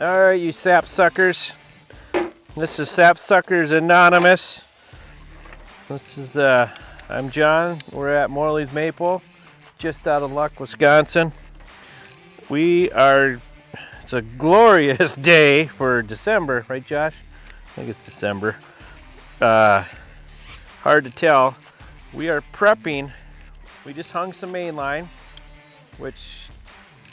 All right, you sapsuckers. This is Sapsuckers Anonymous. This is, I'm John. We're at Morley's Maple, just out of Luck, Wisconsin. It's a glorious day for December, right, Josh? I think it's December. Hard to tell. We are prepping. We just hung some main line, which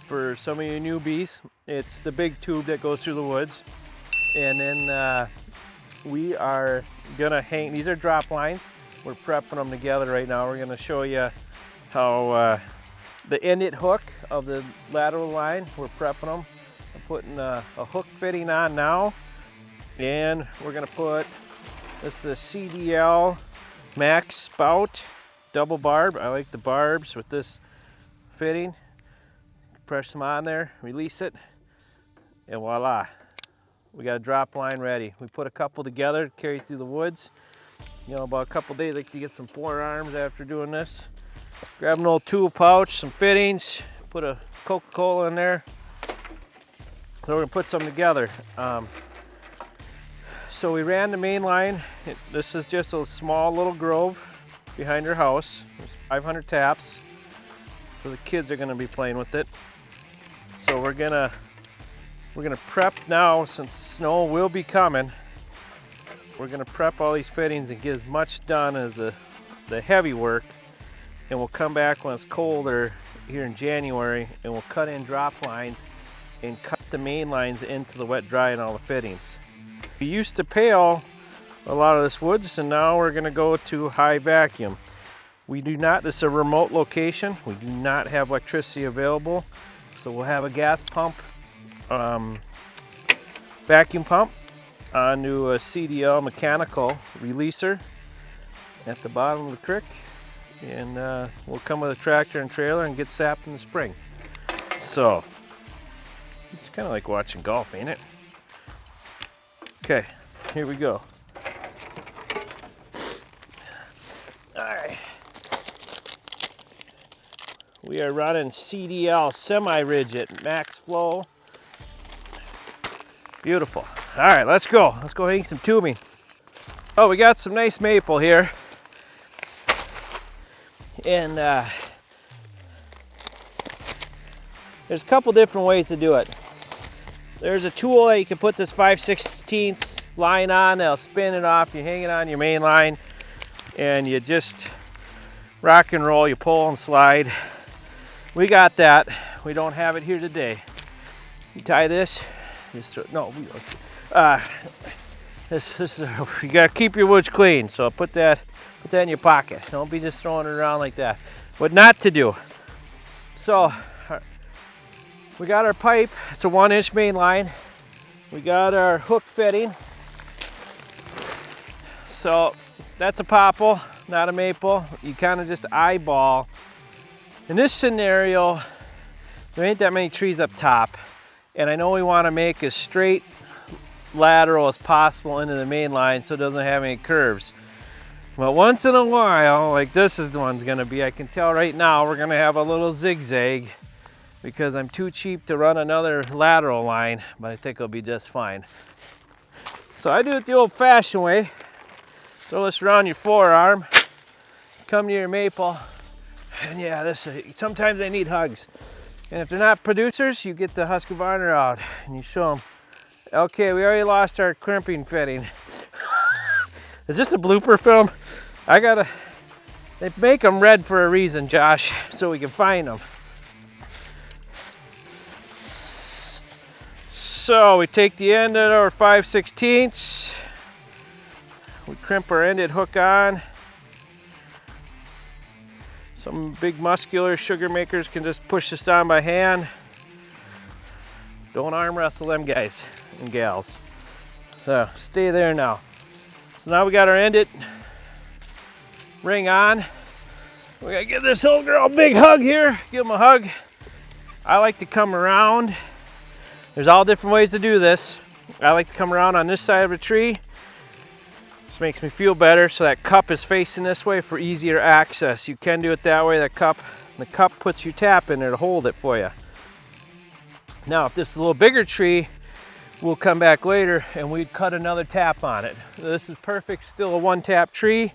for some of you newbies, it's the big tube that goes through the woods. And then we are gonna hang, these are drop lines. We're prepping them together right now. We're gonna show you how the inlet hook of the lateral line, we're prepping them. I'm putting a hook fitting on now. And we're gonna put, this is a CDL Max spout, double barb. I like the barbs with this fitting. Press them on there, release it, and voila. We got a drop line ready. We put a couple together to carry through the woods. You know, about a couple days, like to get some forearms after doing this. Grab an old tool pouch, some fittings, put a Coca-Cola in there. So we're gonna put some together. So we ran the main line. This is just a small little grove behind our house. There's 500 taps. So the kids are gonna be playing with it. So we're gonna prep now, since snow will be coming. We're gonna prep all these fittings and get as much done as the heavy work, and we'll come back when it's colder here in January, and we'll cut in drop lines and cut the main lines into the wet dry and all the fittings. We used to pale a lot of this woods, and now we're gonna go to high vacuum. We do not, this is a remote location. We do not have electricity available. So we'll have a gas pump, vacuum pump onto a CDL mechanical releaser at the bottom of the creek. And we'll come with a tractor and trailer and get sapped in the spring. So, it's kind of like watching golf, ain't it? Okay, here we go. All right. We are running CDL semi-rigid max flow. Beautiful. All right, let's go. Let's go hang some tubing. Oh, we got some nice maple here. And there's a couple different ways to do it. There's a tool that you can put this 5/16 line on, that'll spin it off. You hang it on your main line and you just rock and roll, you pull and slide. We got that. We don't have it here today. You tie this, just no, we don't. This is, you gotta keep your woods clean. So put that in your pocket. Don't be just throwing it around like that. What not to do. So we got our pipe. It's a 1-inch main line. We got our hook fitting. So that's a popple, not a maple. You kind of just eyeball. In this scenario, there ain't that many trees up top, and I know we want to make as straight lateral as possible into the main line so it doesn't have any curves. But once in a while, like this is the one's gonna be, I can tell right now we're gonna have a little zigzag because I'm too cheap to run another lateral line, but I think it'll be just fine. So I do it the old-fashioned way. Throw this around your forearm, come to your maple. And yeah, sometimes they need hugs. And if they're not producers, you get the Husqvarna out and you show them. Okay, we already lost our crimping fitting. Is this a blooper film? They make them red for a reason, Josh, so we can find them. So we take the end of our 5/16. We crimp our ended hook on. Some big muscular sugar makers can just push this on by hand. Don't arm wrestle them guys and gals. So stay there now. So now we got our ended ring on. We gotta give this old girl a big hug here. Give him a hug. I like to come around. There's all different ways to do this. I like to come around on this side of a tree. This makes me feel better, so that cup is facing this way for easier access. You can do it that way. The cup puts your tap in there to hold it for you. Now, if this is a little bigger tree, we'll come back later and we'd cut another tap on it. This is perfect, still a one tap tree.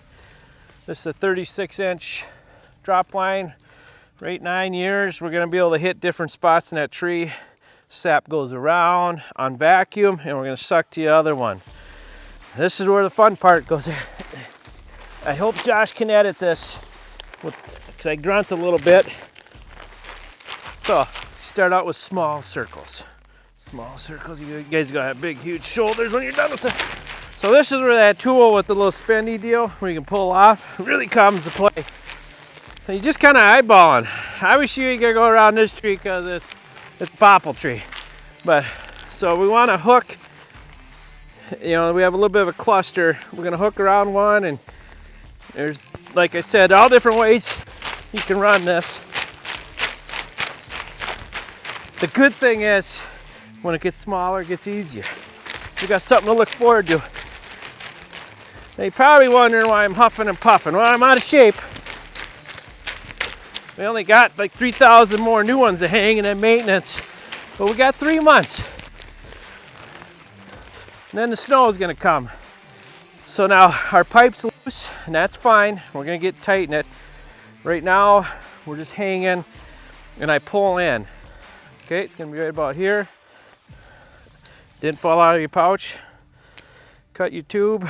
This is a 36-inch drop line, right 9 years. We're gonna be able to hit different spots in that tree. Sap goes around on vacuum and we're gonna suck to the other one. This is where the fun part goes. I hope Josh can edit this because I grunt a little bit. So start out with small circles. Small circles, you guys gotta have big, huge shoulders when you're done with it. So this is where that tool with the little spendy deal, where you can pull off, really comes to play. And you just kind of eyeballing. I wish you could go around this tree because it's popple tree. But, so we want to hook, we have a little bit of a cluster. We're gonna hook around one, and there's, like I said, all different ways you can run this. The good thing is, when it gets smaller, it gets easier. You got something to look forward to. Now you're probably wondering why I'm huffing and puffing. Well, I'm out of shape. We only got like 3,000 more new ones to hang and then maintenance. But we got 3 months. And then the snow is gonna come. So now our pipe's loose, and that's fine. We're gonna get tighten it. Right now, we're just hanging, and I pull in. Okay, it's gonna be right about here. Didn't fall out of your pouch. Cut your tube.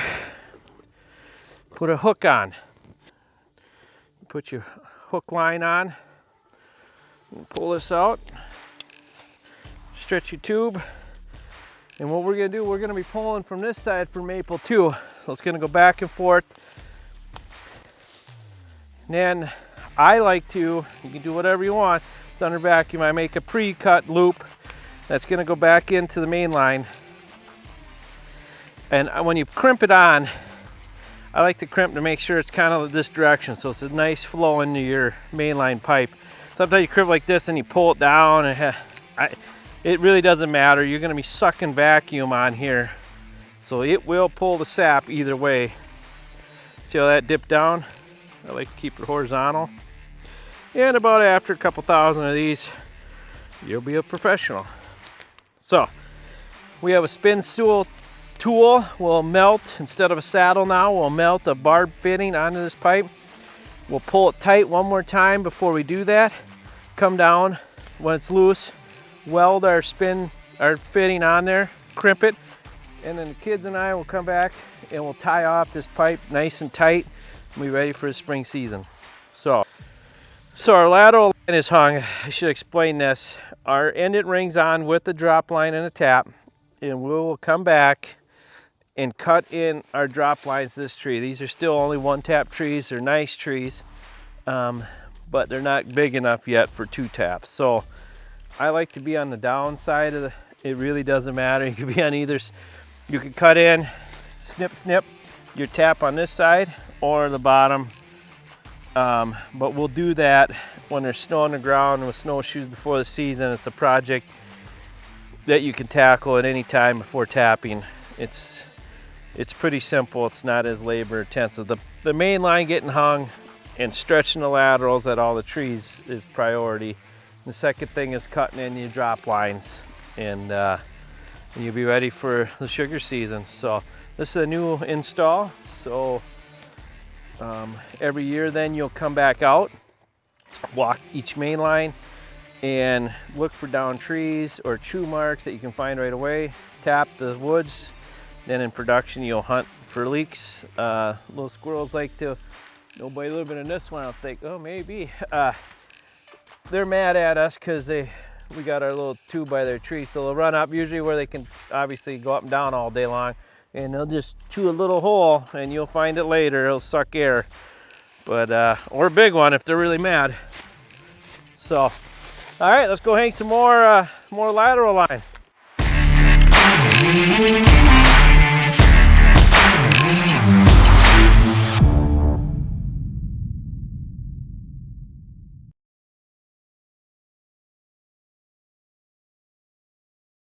Put a hook on. Put your hook line on. Pull this out. Stretch your tube. And what we're gonna do, we're gonna be pulling from this side for maple too. So it's gonna go back and forth. And then I like to, you can do whatever you want. It's under vacuum. I make a pre-cut loop that's gonna go back into the main line. And when you crimp it on, I like to crimp to make sure it's kind of this direction, so it's a nice flow into your mainline pipe. Sometimes you crimp like this and you pull it down, and it really doesn't matter. You're going to be sucking vacuum on here, so it will pull the sap either way. See how that dipped down? I like to keep it horizontal. And about after a couple thousand of these, you'll be a professional. So we have a spin stool tool. Will melt, instead of a saddle now, we'll melt a barb fitting onto this pipe. We'll pull it tight one more time before we do that. Come down when it's loose, weld our fitting on there, crimp it, and then the kids and I will come back and we'll tie off this pipe nice and tight and be ready for the spring season. So our lateral line is hung. I should explain this. Our ended rings on with the drop line and a tap, and we'll come back and cut in our drop lines to this tree. These are still only one tap trees. They're nice trees, but they're not big enough yet for 2 taps. So I like to be on the downside of it really doesn't matter. You can be on either. You can cut in, snip your tap on this side or the bottom. But we'll do that when there's snow on the ground with snowshoes before the season. It's a project that you can tackle at any time before tapping. It's pretty simple. It's not as labor intensive. The main line getting hung and stretching the laterals at all the trees is priority. The second thing is cutting in your drop lines, and you'll be ready for the sugar season. So this is a new install. So every year then you'll come back out, walk each main line, and look for down trees or chew marks that you can find right away. Tap the woods. Then in production, you'll hunt for leaks. Little squirrels like to, nobody living in this one, I'll think, oh, maybe. They're mad at us because we got our little tube by their tree. So they'll run up usually where they can obviously go up and down all day long. And they'll just chew a little hole and you'll find it later. It'll suck air. But, or a big one if they're really mad. So, all right, let's go hang some more lateral line.